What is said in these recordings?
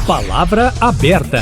Palavra aberta.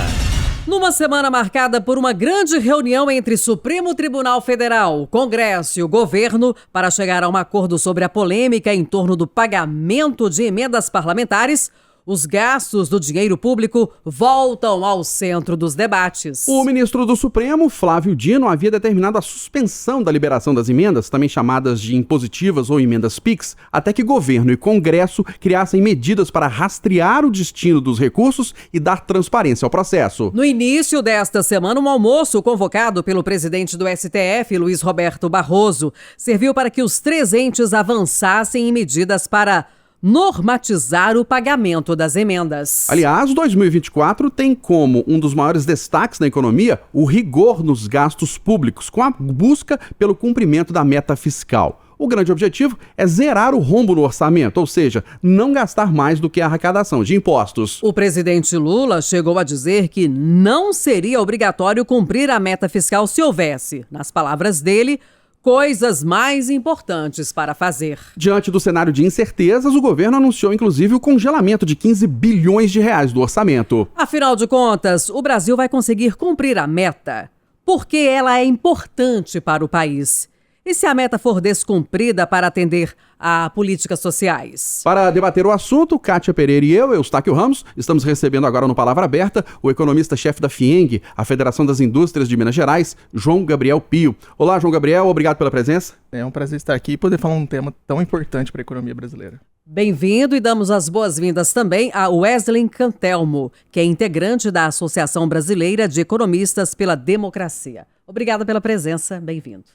Numa semana marcada por uma grande reunião entre Supremo Tribunal Federal, Congresso e o governo para chegar a um acordo sobre a polêmica em torno do pagamento de emendas parlamentares, os gastos do dinheiro público voltam ao centro dos debates. O ministro do Supremo, Flávio Dino, havia determinado a suspensão da liberação das emendas, também chamadas de impositivas ou emendas PIX, até que governo e Congresso criassem medidas para rastrear o destino dos recursos e dar transparência ao processo. No início desta semana, um almoço convocado pelo presidente do STF, Luiz Roberto Barroso, serviu para que os três entes avançassem em medidas para normatizar o pagamento das emendas. Aliás, 2024 tem como um dos maiores destaques na economia o rigor nos gastos públicos, com a busca pelo cumprimento da meta fiscal. O grande objetivo é zerar o rombo no orçamento, ou seja, não gastar mais do que a arrecadação de impostos. O presidente Lula chegou a dizer que não seria obrigatório cumprir a meta fiscal se houvesse, nas palavras dele, coisas mais importantes para fazer. Diante do cenário de incertezas, o governo anunciou inclusive o congelamento de 15 bilhões de reais do orçamento. Afinal de contas, o Brasil vai conseguir cumprir a meta porque ela é importante para o país. E se a meta for descumprida para atender a políticas sociais? Para debater o assunto, Kátia Pereira e eu, Eustáquio Ramos, estamos recebendo agora no Palavra Aberta o economista-chefe da FIENG, a Federação das Indústrias de Minas Gerais, João Gabriel Pio. Olá, João Gabriel, obrigado pela presença. É um prazer estar aqui e poder falar um tema tão importante para a economia brasileira. Bem-vindo e damos as boas-vindas também a Wesley Cantelmo, que é integrante da Associação Brasileira de Economistas pela Democracia. Obrigada pela presença, bem-vindo.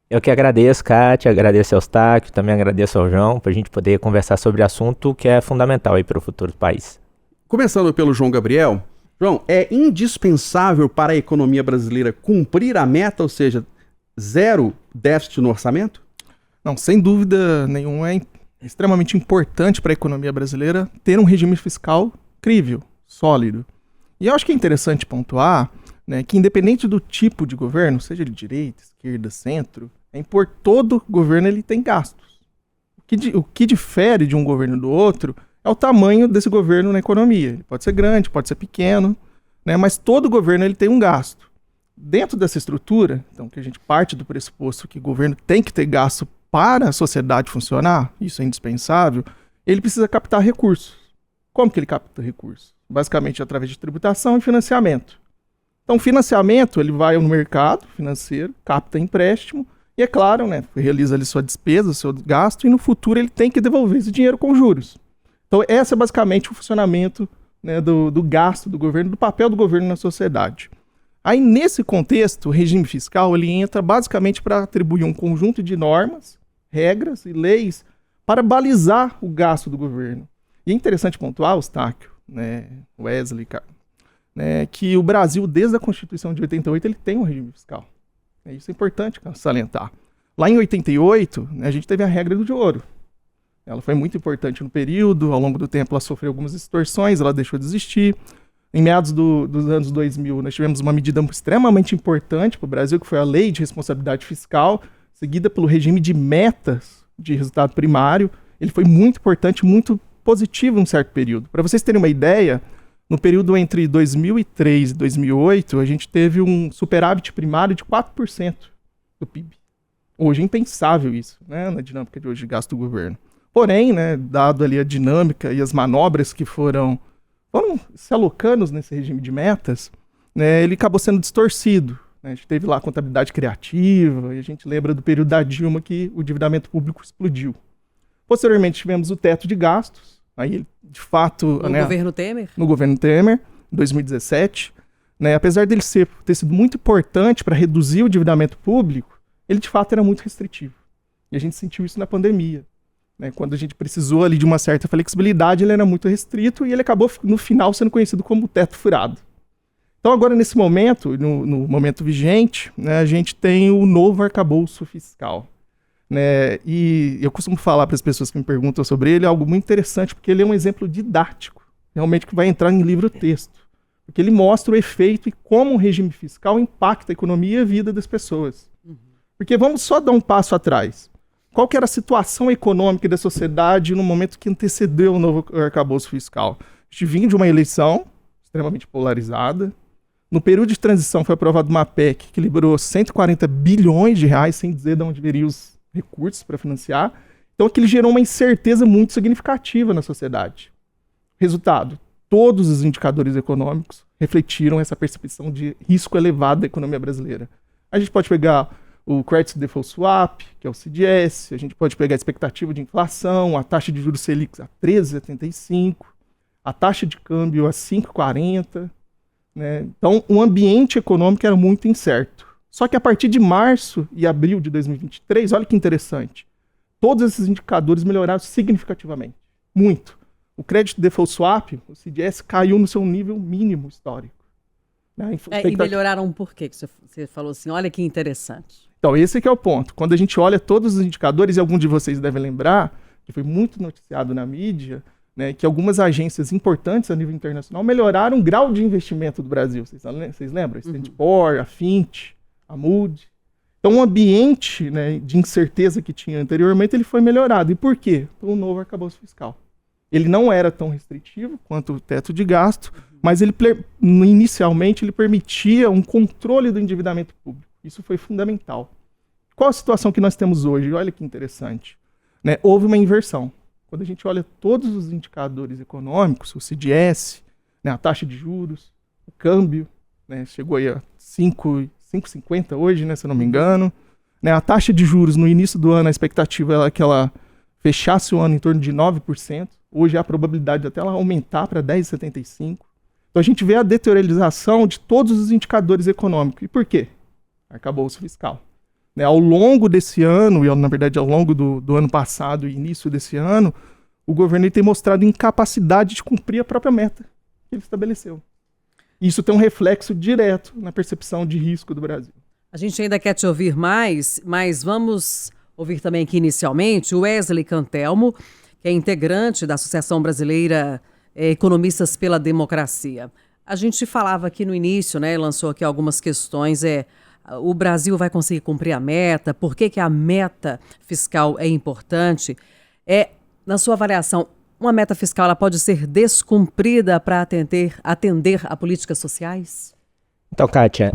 Eu que agradeço, Kátia, agradeço ao Eustáquio, também agradeço ao João, para a gente poder conversar sobre assunto que é fundamental aí para o futuro do país. Começando pelo João Gabriel. João, é indispensável para a economia brasileira cumprir a meta, ou seja, zero déficit no orçamento? Não, sem dúvida nenhuma, é extremamente importante para a economia brasileira ter um regime fiscal crível, sólido. E eu acho que é interessante pontuar, né, que independente do tipo de governo, seja de direita, esquerda, centro, todo governo ele tem gastos. O que difere de um governo do outro é o tamanho desse governo na economia. Ele pode ser grande, pode ser pequeno, né, mas todo governo ele tem um gasto. Dentro dessa estrutura, então que a gente parte do pressuposto que o governo tem que ter gasto para a sociedade funcionar, isso é indispensável, ele precisa captar recursos. Como que ele capta recursos? Basicamente através de tributação e financiamento. Então, o financiamento, ele vai no mercado financeiro, capta empréstimo e, é claro, né, realiza ali sua despesa, seu gasto, e no futuro ele tem que devolver esse dinheiro com juros. Então, esse é basicamente o funcionamento, né, do gasto do governo, do papel do governo na sociedade. Aí, nesse contexto, o regime fiscal, ele entra basicamente para atribuir um conjunto de normas, regras e leis para balizar o gasto do governo. E é interessante pontuar, Eustáquio, né, Wesley, que o Brasil, desde a Constituição de 88, ele tem um regime fiscal. Isso é importante salientar. Lá em 88, né, a gente teve a regra do ouro. Ela foi muito importante no período, ao longo do tempo ela sofreu algumas distorções, ela deixou de existir. Em meados dos anos 2000, nós tivemos uma medida extremamente importante para o Brasil, que foi a Lei de Responsabilidade Fiscal, seguida pelo regime de metas de resultado primário. Ele foi muito importante, muito positivo em um certo período. Para vocês terem uma ideia, no período entre 2003 e 2008, a gente teve um superávit primário de 4% do PIB. Hoje é impensável isso, né, na dinâmica de hoje de gasto do governo. Porém, né, dado ali a dinâmica e as manobras que foram se alocando nesse regime de metas, né, ele acabou sendo distorcido. Né, a gente teve lá a contabilidade criativa, e a gente lembra do período da Dilma que o endividamento público explodiu. Posteriormente tivemos o teto de gastos, aí de fato... No governo Temer? No governo Temer, em 2017. Né, apesar dele ter sido muito importante para reduzir o endividamento público, ele de fato era muito restritivo. E a gente sentiu isso na pandemia. Né, quando a gente precisou ali de uma certa flexibilidade, ele era muito restrito e ele acabou no final sendo conhecido como teto furado. Então agora nesse momento, no momento vigente, né, a gente tem o novo arcabouço fiscal. Né, e eu costumo falar para as pessoas que me perguntam sobre ele algo muito interessante, porque ele é um exemplo didático, realmente que vai entrar em livro-texto, porque ele mostra o efeito e como o regime fiscal impacta a economia e a vida das pessoas. Porque vamos só dar um passo atrás. Qual que era a situação econômica da sociedade no momento que antecedeu o novo arcabouço fiscal? A gente vinha de uma eleição, extremamente polarizada. No período de transição foi aprovada uma PEC que liberou 140 bilhões de reais, sem dizer de onde viriam os recursos para financiar. Então aquilo gerou uma incerteza muito significativa na sociedade. Resultado, todos os indicadores econômicos refletiram essa percepção de risco elevado da economia brasileira. A gente pode pegar o Credit Default Swap, que é o CDS, a gente pode pegar a expectativa de inflação, a taxa de juros Selic a 13,75, a taxa de câmbio a 5,40, né? Então, o ambiente econômico era muito incerto. Só que a partir de março e abril de 2023, olha que interessante, todos esses indicadores melhoraram significativamente, muito. O Credit Default Swap, o CDS, caiu no seu nível mínimo histórico. Né? E melhoraram por quê? Que você falou assim, olha que interessante. Então, esse que é o ponto. Quando a gente olha todos os indicadores, e algum de vocês devem lembrar, que foi muito noticiado na mídia, né, que algumas agências importantes a nível internacional melhoraram o grau de investimento do Brasil. Vocês lembram? Standard, a Fitch, a Moody. Então, o ambiente, né, de incerteza que tinha anteriormente, ele foi melhorado. E por quê? Pelo novo arcabouço fiscal. Ele não era tão restritivo quanto o teto de gasto, mas ele inicialmente ele permitia um controle do endividamento público. Isso foi fundamental. Qual a situação que nós temos hoje? Olha que interessante. Né? Houve uma inversão. Quando a gente olha todos os indicadores econômicos, o CDS, né, a taxa de juros, o câmbio, né, chegou aí a 5,50 hoje, né, se eu não me engano. Né, a taxa de juros no início do ano, a expectativa era que ela fechasse o ano em torno de 9%. Hoje há a probabilidade de até ela aumentar para 10,75%. Então a gente vê a deteriorização de todos os indicadores econômicos. E por quê? Arcabouço fiscal. Né, ao longo desse ano, e na verdade ao longo do ano passado e início desse ano, o governo tem mostrado incapacidade de cumprir a própria meta que ele estabeleceu. Isso tem um reflexo direto na percepção de risco do Brasil. A gente ainda quer te ouvir mais, mas vamos ouvir também aqui inicialmente o Wesley Cantelmo, que é integrante da Associação Brasileira Economistas pela Democracia. A gente falava aqui no início, né, lançou aqui algumas questões, o Brasil vai conseguir cumprir a meta, por que a meta fiscal é importante? Na sua avaliação, uma meta fiscal ela pode ser descumprida para atender a políticas sociais? Então, Kátia,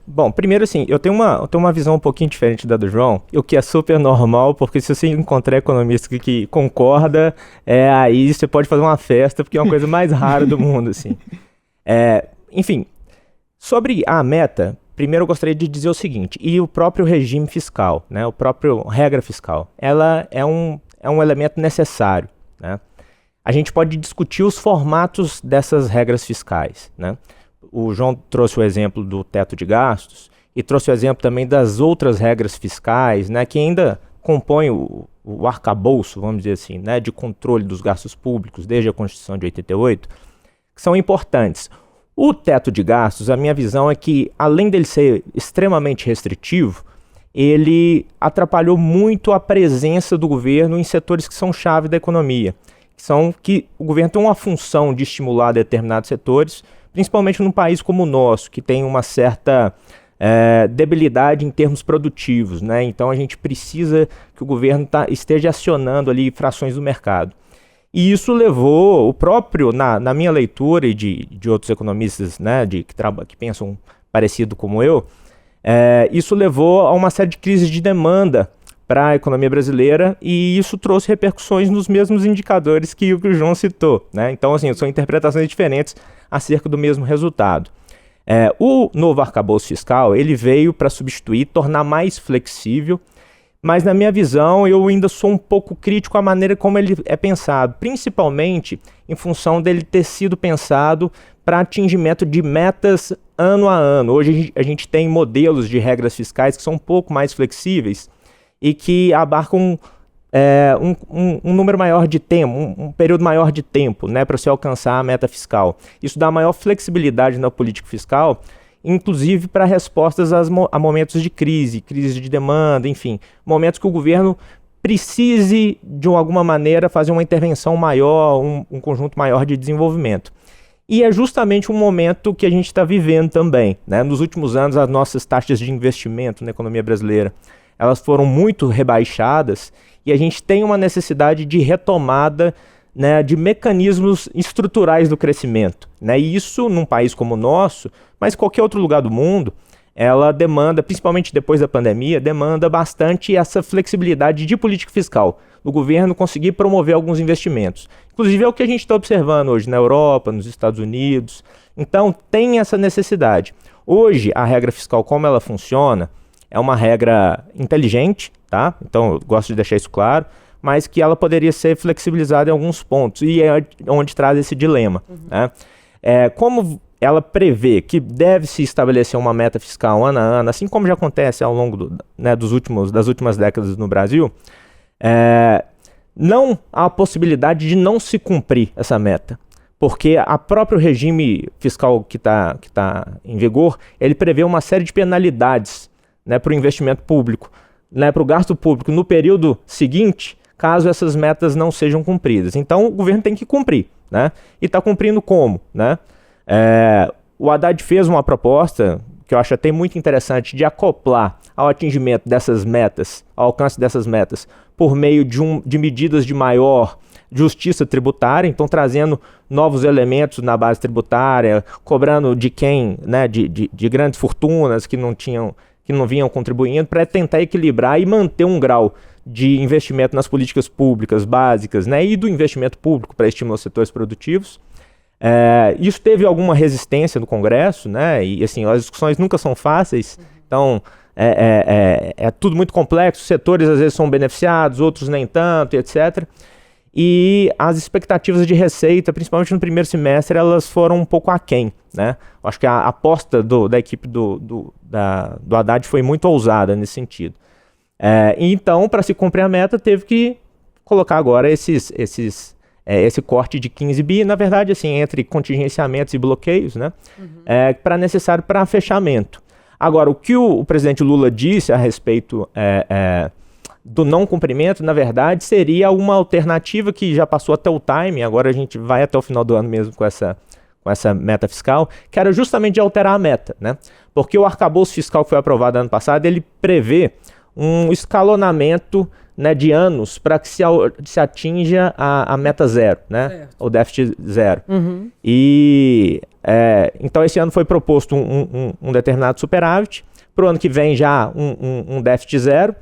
bom, primeiro assim, eu tenho uma visão um pouquinho diferente da do João, o que é super normal, porque se você encontrar economista que concorda, aí você pode fazer uma festa, porque é uma coisa mais rara do mundo, assim. Enfim, sobre a meta, primeiro eu gostaria de dizer o seguinte, e o próprio regime fiscal, né, o próprio regra fiscal, ela é um elemento necessário, né? A gente pode discutir os formatos dessas regras fiscais, né? O João trouxe o exemplo do teto de gastos e trouxe o exemplo também das outras regras fiscais, né, que ainda compõem o arcabouço, vamos dizer assim, né, de controle dos gastos públicos desde a Constituição de 88, que são importantes. O teto de gastos, a minha visão é que, além dele ser extremamente restritivo, ele atrapalhou muito a presença do governo em setores que são chave da economia, que o governo tem uma função de estimular determinados setores, principalmente num país como o nosso, que tem uma certa debilidade em termos produtivos, né? Então a gente precisa que o governo esteja acionando ali frações do mercado. E isso levou o próprio, na minha leitura e de outros economistas, né, que pensam parecido como eu, isso levou a uma série de crises de demanda para a economia brasileira, e isso trouxe repercussões nos mesmos indicadores que o João citou, né? Então, assim, são interpretações diferentes acerca do mesmo resultado. O novo arcabouço fiscal, ele veio para substituir, tornar mais flexível, mas na minha visão eu ainda sou um pouco crítico à maneira como ele é pensado, principalmente em função dele ter sido pensado para atingimento de metas ano a ano. Hoje a gente tem modelos de regras fiscais que são um pouco mais flexíveis e que abarcam um número maior de tempo, um período maior de tempo, né, para se alcançar a meta fiscal. Isso dá maior flexibilidade na política fiscal, inclusive para respostas a momentos de crise de demanda, enfim, momentos que o governo precise, de alguma maneira, fazer uma intervenção maior, um conjunto maior de desenvolvimento. E é justamente um momento que a gente está vivendo também, né? Nos últimos anos, as nossas taxas de investimento na economia brasileira, elas foram muito rebaixadas, e a gente tem uma necessidade de retomada né, de mecanismos estruturais do crescimento, né? E isso, num país como o nosso, mas qualquer outro lugar do mundo, ela demanda, principalmente depois da pandemia, demanda bastante essa flexibilidade de política fiscal, do governo conseguir promover alguns investimentos. Inclusive é o que a gente está observando hoje na Europa, nos Estados Unidos. Então tem essa necessidade. Hoje, a regra fiscal, como ela funciona, é uma regra inteligente, tá? Então eu gosto de deixar isso claro, mas que ela poderia ser flexibilizada em alguns pontos, e é onde traz esse dilema, né? Como ela prevê que deve se estabelecer uma meta fiscal ano a ano, assim como já acontece ao longo das últimas décadas no Brasil, não há possibilidade de não se cumprir essa meta, porque o próprio regime fiscal que tá em vigor, ele prevê uma série de penalidades, né, para o investimento público, né, para o gasto público no período seguinte, caso essas metas não sejam cumpridas. Então o governo tem que cumprir, né? E está cumprindo como, né? O Haddad fez uma proposta que eu acho até muito interessante de acoplar ao atingimento dessas metas, ao alcance dessas metas, por meio de medidas de maior justiça tributária, então trazendo novos elementos na base tributária, cobrando de quem, né, de grandes fortunas que não vinham contribuindo, para tentar equilibrar e manter um grau de investimento nas políticas públicas básicas, né, e do investimento público para estimular os setores produtivos. Isso teve alguma resistência no Congresso, né? E assim, as discussões nunca são fáceis, então é tudo muito complexo, os setores às vezes são beneficiados, outros nem tanto, etc. E as expectativas de receita, principalmente no primeiro semestre, elas foram um pouco aquém, né? Acho que a aposta da equipe do Haddad foi muito ousada nesse sentido. Então, para se cumprir a meta, teve que colocar agora esse corte de 15 bi, na verdade, assim, entre contingenciamentos e bloqueios, né? Necessário para fechamento. Agora, o que o presidente Lula disse a respeito do não cumprimento, na verdade, seria uma alternativa que já passou até o time, agora a gente vai até o final do ano mesmo com essa meta fiscal, que era justamente de alterar a meta, né? Porque o arcabouço fiscal que foi aprovado ano passado, ele prevê um escalonamento, né, de anos para que se atinja a meta zero, né? Certo. O déficit zero. E então esse ano foi proposto um determinado superávit, para o ano que vem já um déficit zero.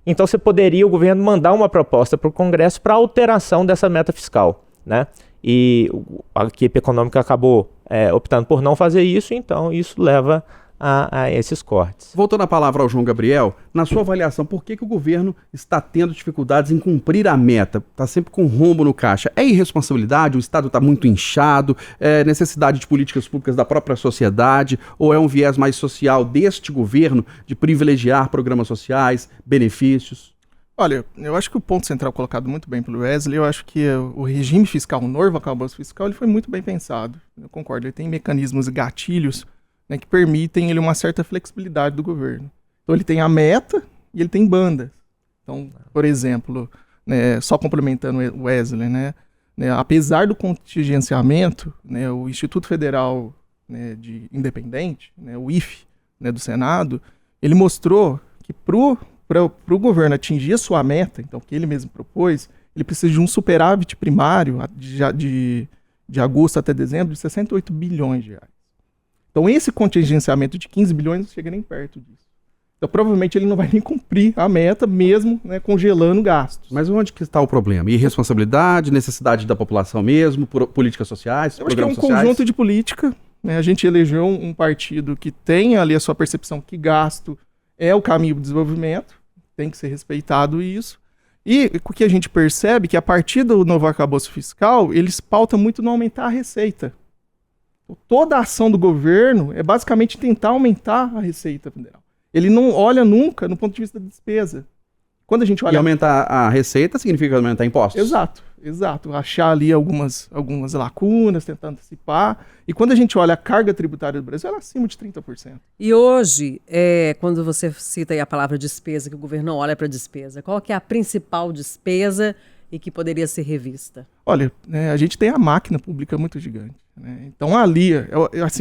Então o governo mandar uma proposta para o Congresso para alteração dessa meta fiscal, né? E a equipe econômica acabou optando por não fazer isso, então isso leva a esses cortes. Voltando a palavra ao João Gabriel, na sua avaliação, por que o governo está tendo dificuldades em cumprir a meta? Está sempre com rombo no caixa. É irresponsabilidade? O Estado está muito inchado? É necessidade de políticas públicas da própria sociedade? Ou é um viés mais social deste governo de privilegiar programas sociais, benefícios? Olha, eu acho que o ponto central colocado muito bem pelo Wesley, eu acho que o regime fiscal, o novo arcabouço fiscal, ele foi muito bem pensado. Eu concordo, ele tem mecanismos e gatilhos, né, que permitem ele uma certa flexibilidade do governo. Então ele tem a meta e ele tem bandas. Então, por exemplo, né, só complementando o Wesley, né, apesar do contingenciamento, né, o Instituto Federal, né, Independente, né, o IFE, né, do Senado, ele mostrou que para o governo atingir a sua meta, então que ele mesmo propôs, ele precisa de um superávit primário de agosto até dezembro de 68 bilhões de reais. Então esse contingenciamento de 15 bilhões não chega nem perto disso. Então provavelmente ele não vai nem cumprir a meta mesmo, né, congelando gastos. Mas onde que está o problema? Irresponsabilidade, necessidade da população mesmo, políticas sociais, eu acho que é um conjunto de política, né? A gente elegeu um partido que tem ali a sua percepção que gasto é o caminho do desenvolvimento, tem que ser respeitado isso. E o que a gente percebe que a partir do novo arcabouço fiscal, eles pautam muito no aumentar a receita. Toda a ação do governo é basicamente tentar aumentar a receita federal. Ele não olha nunca no ponto de vista da despesa. Quando a gente olha... E aumentar a receita significa aumentar impostos. Exato. Achar ali algumas lacunas, tentar antecipar. E quando a gente olha a carga tributária do Brasil, ela é acima de 30%. E hoje, quando você cita aí a palavra despesa, que o governo não olha para a despesa, qual que é a principal despesa e que poderia ser revista? Olha, a gente tem a máquina pública muito gigante, né? Então ali,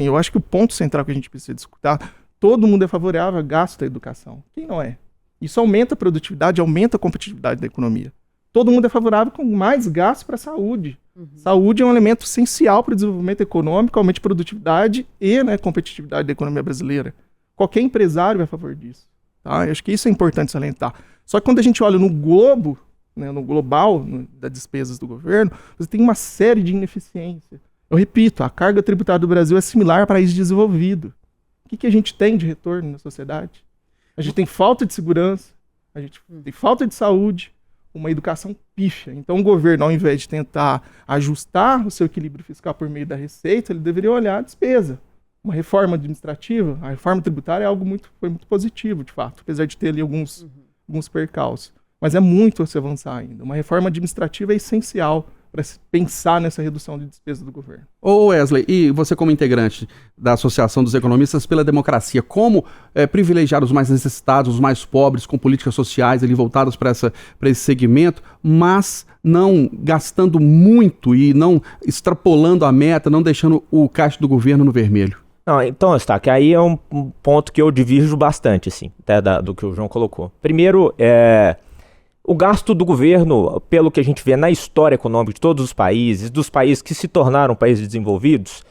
eu acho que o ponto central que a gente precisa discutir, todo mundo é favorável a gasto da educação. Quem não é? Isso aumenta a produtividade, aumenta a competitividade da economia. Todo mundo é favorável com mais gastos para a saúde. Saúde é um elemento essencial para o desenvolvimento econômico, aumento de produtividade e, né, competitividade da economia brasileira. Qualquer empresário é a favor disso. Tá? Eu acho que isso é importante salientar. Só que quando a gente olha no globo, né, no global das despesas do governo, você tem uma série de ineficiências. Eu repito, a carga tributária do Brasil é similar a país desenvolvido. O que a gente tem de retorno na sociedade? A gente tem falta de segurança, a gente tem falta de saúde, uma educação pífia. Então o governo, ao invés de tentar ajustar o seu equilíbrio fiscal por meio da receita, ele deveria olhar a despesa. Uma reforma administrativa, a reforma tributária é algo foi muito positivo, de fato, apesar de ter ali alguns percalços. Mas é muito a se avançar ainda. Uma reforma administrativa é essencial para se pensar nessa redução de despesa do governo. Ô Wesley, e você como integrante da Associação dos Economistas pela Democracia, como privilegiar os mais necessitados, os mais pobres, com políticas sociais ali voltadas para esse segmento, mas não gastando muito e não extrapolando a meta, não deixando o caixa do governo no vermelho? Não, então, Eustáquio, aí é um ponto que eu divirjo bastante, assim, até do que o João colocou. Primeiro, o gasto do governo, pelo que a gente vê na história econômica de todos os países, dos países que se tornaram países desenvolvidos,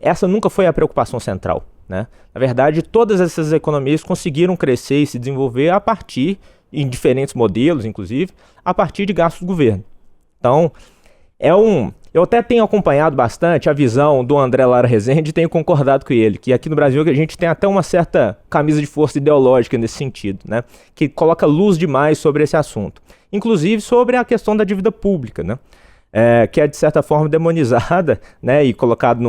essa nunca foi a preocupação central, né? Na verdade, todas essas economias conseguiram crescer e se desenvolver a partir, em diferentes modelos, inclusive, a partir de gastos do governo. Então, eu até tenho acompanhado bastante a visão do André Lara Rezende e tenho concordado com ele, que aqui no Brasil a gente tem até uma certa camisa de força ideológica nesse sentido, né? Que coloca luz demais sobre esse assunto. Inclusive sobre a questão da dívida pública, né? Que é de certa forma demonizada, né? E colocado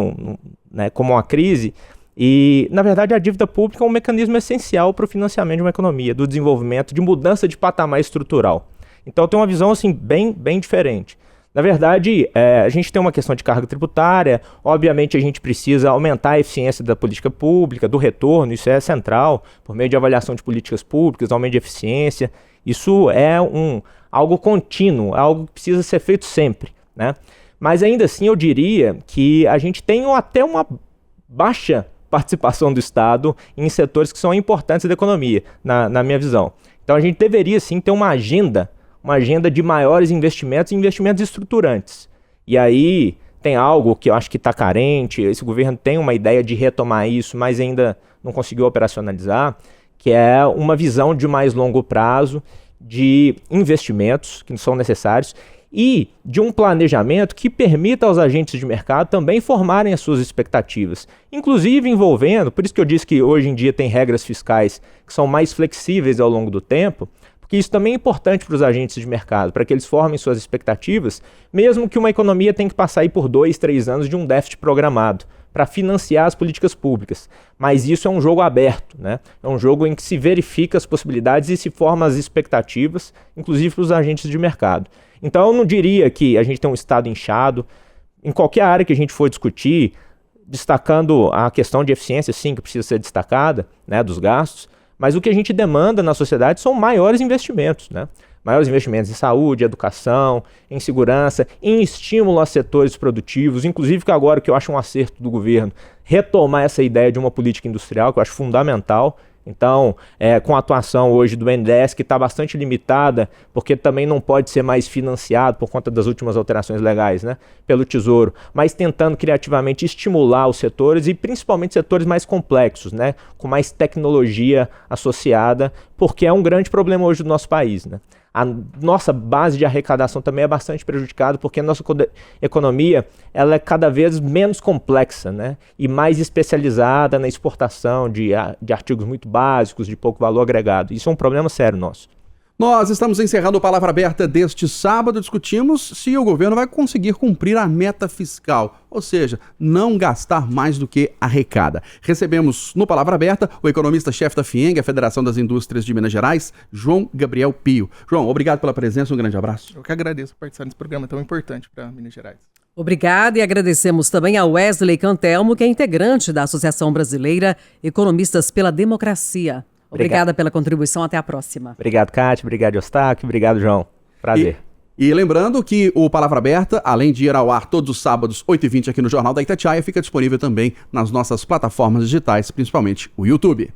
né, como uma crise. E, na verdade, a dívida pública é um mecanismo essencial para o financiamento de uma economia, do desenvolvimento, de mudança de patamar estrutural. Então eu tenho uma visão assim, bem diferente. Na verdade, a gente tem uma questão de carga tributária, obviamente a gente precisa aumentar a eficiência da política pública, do retorno, isso é central, por meio de avaliação de políticas públicas, aumento de eficiência, isso é algo contínuo, algo que precisa ser feito sempre, né? Mas ainda assim eu diria que a gente tem até uma baixa participação do Estado em setores que são importantes da economia, na minha visão. Então a gente deveria sim ter uma agenda de maiores investimentos e investimentos estruturantes. E aí tem algo que eu acho que está carente, esse governo tem uma ideia de retomar isso, mas ainda não conseguiu operacionalizar, que é uma visão de mais longo prazo de investimentos que são necessários e de um planejamento que permita aos agentes de mercado também formarem as suas expectativas, inclusive envolvendo, por isso que eu disse que hoje em dia tem regras fiscais que são mais flexíveis ao longo do tempo, que isso também é importante para os agentes de mercado, para que eles formem suas expectativas, mesmo que uma economia tenha que passar aí por 2, 3 anos de um déficit programado, para financiar as políticas públicas. Mas isso é um jogo aberto, né? É um jogo em que se verifica as possibilidades e se formam as expectativas, inclusive para os agentes de mercado. Então eu não diria que a gente tem um Estado inchado. Em qualquer área que a gente for discutir, destacando a questão de eficiência, sim, que precisa ser destacada, né, dos gastos, mas o que a gente demanda na sociedade são maiores investimentos, né? Maiores investimentos em saúde, educação, em segurança, em estímulo a setores produtivos, inclusive que agora que eu acho um acerto do governo, retomar essa ideia de uma política industrial, que eu acho fundamental. Então, com a atuação hoje do BNDES, que está bastante limitada, porque também não pode ser mais financiado por conta das últimas alterações legais, né, pelo Tesouro, mas tentando criativamente estimular os setores e principalmente setores mais complexos, né, com mais tecnologia associada, porque é um grande problema hoje do nosso país, né. A nossa base de arrecadação também é bastante prejudicada porque a nossa economia ela é cada vez menos complexa, né? E mais especializada na exportação de artigos muito básicos, de pouco valor agregado. Isso é um problema sério nosso. Nós estamos encerrando o Palavra Aberta deste sábado. Discutimos se o governo vai conseguir cumprir a meta fiscal, ou seja, não gastar mais do que arrecada. Recebemos no Palavra Aberta o economista-chefe da FIENG, a Federação das Indústrias de Minas Gerais, João Gabriel Pio. João, obrigado pela presença, um grande abraço. Eu que agradeço por participar desse programa tão importante para Minas Gerais. Obrigada e agradecemos também a Wesley Cantelmo, que é integrante da Associação Brasileira Economistas pela Democracia. Obrigada pela contribuição, até a próxima. Obrigado, Cátia, obrigado, Eustáquio, obrigado, João. Prazer. E lembrando que o Palavra Aberta, além de ir ao ar todos os sábados, 8h20 aqui no Jornal da Itatiaia, fica disponível também nas nossas plataformas digitais, principalmente o YouTube.